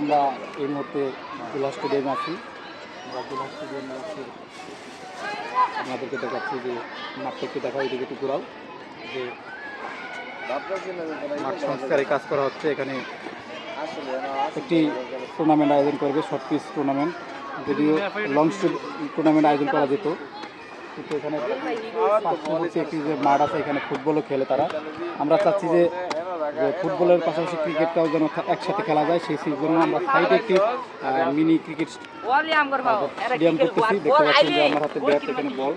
আমরা এই মুহূর্তে জেলা স্টেডিয়ামে আছি। আমরা জেলা স্টেডিয়ামে আছি, আপনাদেরকে দেখাচ্ছি যে মাঠটা একটু দেখা, ওইদিকে একটু ঘোরাও, যে মাঠ সংস্কারে কাজ করা হচ্ছে। এখানে একটি টুর্নামেন্ট আয়োজন করবে, শর্ট পিচ টুর্নামেন্ট, যদিও লং টুর্নামেন্ট আয়োজন করা যেত, কিন্তু এখানে পার্শ্ববর্তী একটি যে মাঠ আছে, এখানে ফুটবলও খেলে তারা। আমরা চাচ্ছি যে ফুটবলের পাশাপাশি ক্রিকেটটাও যেন একসাথে খেলা যায়, সেই জন্য আমরা সাইডে একটি মিনি ক্রিকেট স্টেডিয়াম করতেছি। দেখতে পাচ্ছেন যে আমার হাতে ব্যাট, এখানে বল।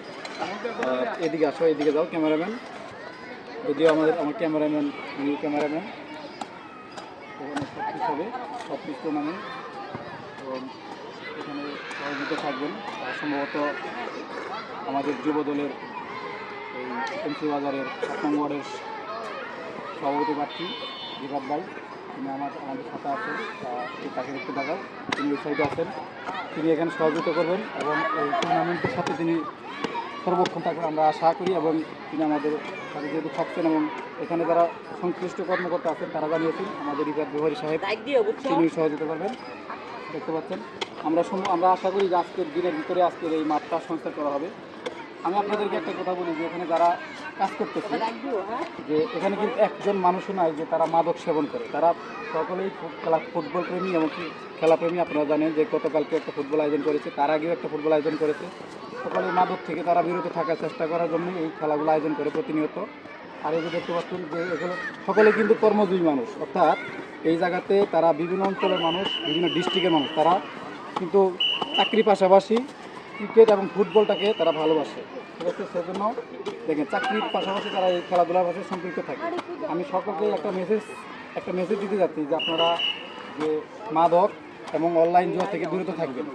এদিকে আসো, এদিকে যাও ক্যামেরাম্যান, যদিও আমার ক্যামেরাম্যান নিউ ক্যামেরাম্যান। এখানে সবকিছু হবে, সবকিছু টুর্নামেন্ট, এবং এখানে সহযোগিতা থাকবেন সম্ভবত আমাদের যুব দলের এই এমসি বাজারের 7 নং ওয়ার্ডের সভাপতি প্রার্থী বিভাগ ভাই, তিনি আমাদের সাথে আছেন। তাকে দেখতে দেখাও, তিনি ওই সাইডে আছেন, তিনি এখানে সহযোগিতা করবেন এবং এই টুর্নামেন্টের সাথে তিনি সর্বক্ষণ থাকবেন আমরা আশা করি। এবং তিনি আমাদের সাথে যেহেতু থাকছেন এবং এখানে যারা সংশ্লিষ্ট কর্মকর্তা আছেন তারা জানিয়েছেন, আমাদের রিজার্ভ ব্যবহারী সাহেব তিনি সহযোগিতা করবেন। দেখতে পাচ্ছেন আমরা আশা করি যে আজকের দিনের ভিতরে আজকের এই মাঠটা সংস্কার করা হবে। আমি আপনাদেরকে একটা কথা বলি যে এখানে যারা কাজ করতেছে, যে এখানে কিন্তু একজন মানুষও নাই যে তারা মাদক সেবন করে, তারা সকলেই ফুটবল প্রেমী এবং খেলাপ্রেমী। আপনারা জানেন যে গতকালকে একটা ফুটবল আয়োজন করেছে, তার আগেও একটা ফুটবল আয়োজন করেছে। সকলেই মাদক থেকে তারা বিরত থাকার চেষ্টা করার জন্য এই খেলাগুলো আয়োজন করে প্রতিনিয়ত। আর এই যে দেখতে পাচ্ছেন যে এগুলো সকলে কিন্তু কর্মজীবী মানুষ, অর্থাৎ এই জায়গাতে তারা বিভিন্ন অঞ্চলের মানুষ, বিভিন্ন ডিস্ট্রিক্টের মানুষ, তারা কিন্তু চাকরির পাশাপাশি ক্রিকেট এবং ফুটবলটাকে তারা ভালোবাসে। ঠিক আছে, সেজন্য দেখেন চাকরির পাশাপাশি তারা এই খেলাধুলার পাশে সম্পৃক্ত থাকে। আমি সকলকে একটা মেসেজ দিতে যাচ্ছি যে আপনারা যে মাদক এবং অনলাইন জুয়া থেকে দূরত থাকবেন।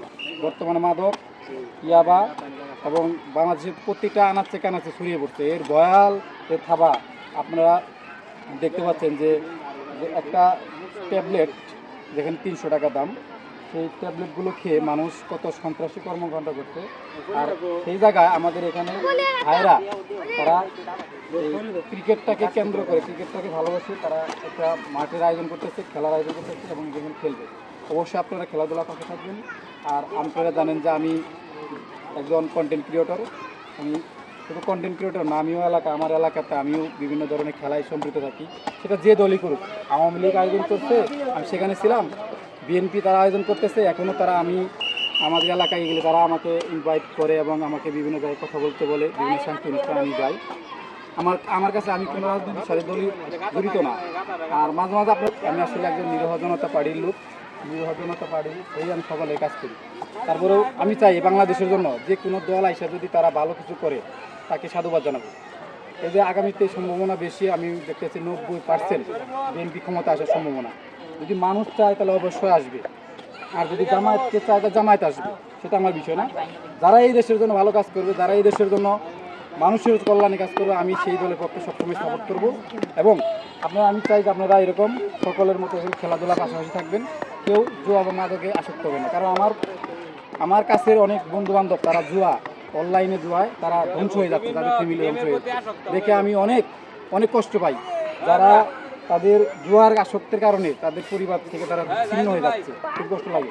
বর্তমানে মাদক, ইয়াবা এবং বাংলাদেশের প্রত্যেকটা আনাচে কানাচে ছড়িয়ে পড়ছে, এর ভয়াল এর থাবা। আপনারা দেখতে পাচ্ছেন যে একটা ট্যাবলেট যেখানে 300 টাকা দাম, সেই ট্যাবলেটগুলো খেয়ে মানুষ কত সন্ত্রাসী কর্মকাণ্ড করছে। আর সেই জায়গায় আমাদের এখানে ভাইরা তারা ক্রিকেটটাকে কেন্দ্র করে, ক্রিকেটটাকে ভালোবাসে, তারা একটা মাঠের আয়োজন করতেছে, খেলার আয়োজন করতেছে এবং যেখানে খেলবে। অবশ্যই আপনারা খেলাধুলার পাশে থাকবেন। আর আপনারা জানেন যে আমি একজন কন্টেন্ট ক্রিয়েটর। আমি শুধু কন্টেন্ট ক্রিয়েটর না, আমিও আমার এলাকাতে আমিও বিভিন্ন ধরনের খেলায় সম্পৃক্ত থাকি, সেটা যে দলই করুক। আওয়ামী লীগ আয়োজন করছে, আমি সেখানে ছিলাম। বিএনপি তারা আয়োজন করতেছে, এখনও তারা আমাদের এলাকায় গেলে তারা আমাকে ইনভাইট করে এবং আমাকে বিভিন্ন জায়গায় কথা বলতে বলে, বিভিন্ন সাংস্কৃতিক অনুষ্ঠানে আমি যাই। আমার কাছে আমি কোনো রাজনৈতিক সাথে জড়িত না। আর মাঝে মাঝে আমি আসলে একজন নিরীহ জনতা পার্টির লোক, নিরীহ জনতা পার্টি এই আমি সকলে কাজ করি। তারপরেও আমি চাই বাংলাদেশের জন্য যে কোনো দল আইসা যদি তারা ভালো কিছু করে তাকে সাধুবাদ জানাবো। এই যে আগামীতে সম্ভাবনা বেশি, আমি দেখতেছি 90% বিএনপি ক্ষমতা আসার সম্ভাবনা। যদি মানুষ চায় তাহলে অবশ্যই আসবে, আর যদি জামায়াতকে চায় তাহলে জামায়াত আসবে, সেটা আমার বিষয় না। যারা এই দেশের জন্য ভালো কাজ করবে, যারা এই দেশের জন্য মানুষের কল্যাণে কাজ করবে, আমি সেই দলের পক্ষে সবসময় সাপোর্ট করবো। এবং আমি চাই যে আপনারা এরকম সকলের মতো খেলাধুলার পাশাপাশি থাকবেন, কেউ জুয়া বা মাদকে আসক্ত হবে না। কারণ আমার কাছের অনেক বন্ধুবান্ধব তারা জুয়া, অনলাইনে জুয়ায় তারা ধ্বংস হয়ে যাচ্ছে, তাদের ফ্যামিলি ধ্বংস হয়ে যাচ্ছে দেখে আমি অনেক কষ্ট পাই। যারা তাদের জুয়ার আসক্তের কারণে তাদের পরিবার থেকে তারা ছিন্ন হয়ে যাচ্ছে, খুব কষ্ট লাগে।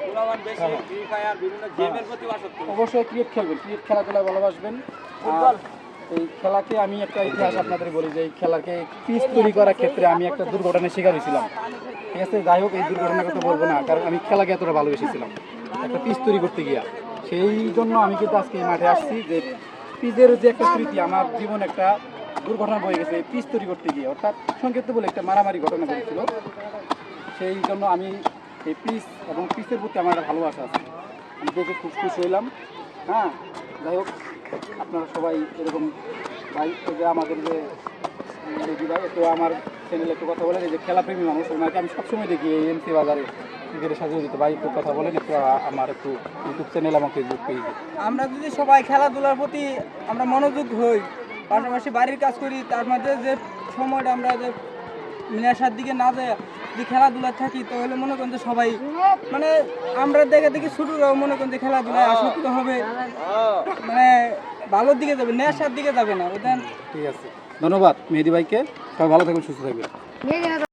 অবশ্যই ক্রিকেট খেলবেন, ক্রিকেট খেলাধুলায় ভালোবাসবেন। আর এই খেলাকে আমি একটা ইতিহাস আপনাদের বলি যে এই খেলাকে পিচ তৈরি করার ক্ষেত্রে আমি একটা দুর্ঘটনার শিকার হয়েছিলাম। ঠিক আছে, যাই হোক এই দুর্ঘটনার কথা বলবো না, কারণ আমি খেলাকে এতটা ভালোবেসেছিলাম একটা পিচ তৈরি করতে গিয়া। সেই জন্য আমি কিন্তু আজকে এই মাঠে আসছি যে পিচের যে একটা স্মৃতি, আমার জীবনে একটা দুর্ঘটনা বয়ে গেছে এই পিচ তৈরি করতে গিয়ে, অর্থাৎ সংক্ষিপ্ত বলে একটা মারামারি ঘটনা ঘটেছিল। সেই জন্য আমি এই পিচ এবং পিচের প্রতি আমার একটা ভালোবাসা আছে, আমি দেখে খুব খুশি হইলাম। হ্যাঁ, যাই হোক আপনারা সবাই এরকম ভাই, যে আমাদের যে দেখি ভাই একটু আমার চ্যানেলে একটু কথা বলেন, এই যে খেলাপ্রেমী মানুষ, ওনাকে আমি সবসময় দেখি এই এমসি বাজারে ক্রিকেটের সাথে দিতে। ভাই একটু কথা বলেন, একটু আমার একটু ইউটিউব চ্যানেল এবং ফেসবুক পেজে। আমরা যদি সবাই খেলাধুলার প্রতি আমরা মনোযোগ হই, পাশাপাশি বাড়ির কাজ করি, তার মধ্যে যে সময়টা আমরা যে নেশার দিকে না যায় যদি খেলাধুলা থাকি, তাহলে মনে করেন যে সবাই মানে আমরা দেখে ছোটরাও মনে করেন যে খেলাধুলায় আসক্ত হবে, মানে ভালোর দিকে যাবে, নেশার দিকে যাবে না। বুঝলেন? ঠিক আছে, ধন্যবাদ মেহেদি ভাইকে। সবাই ভালো থাকবেন, সুস্থ থাকবেন।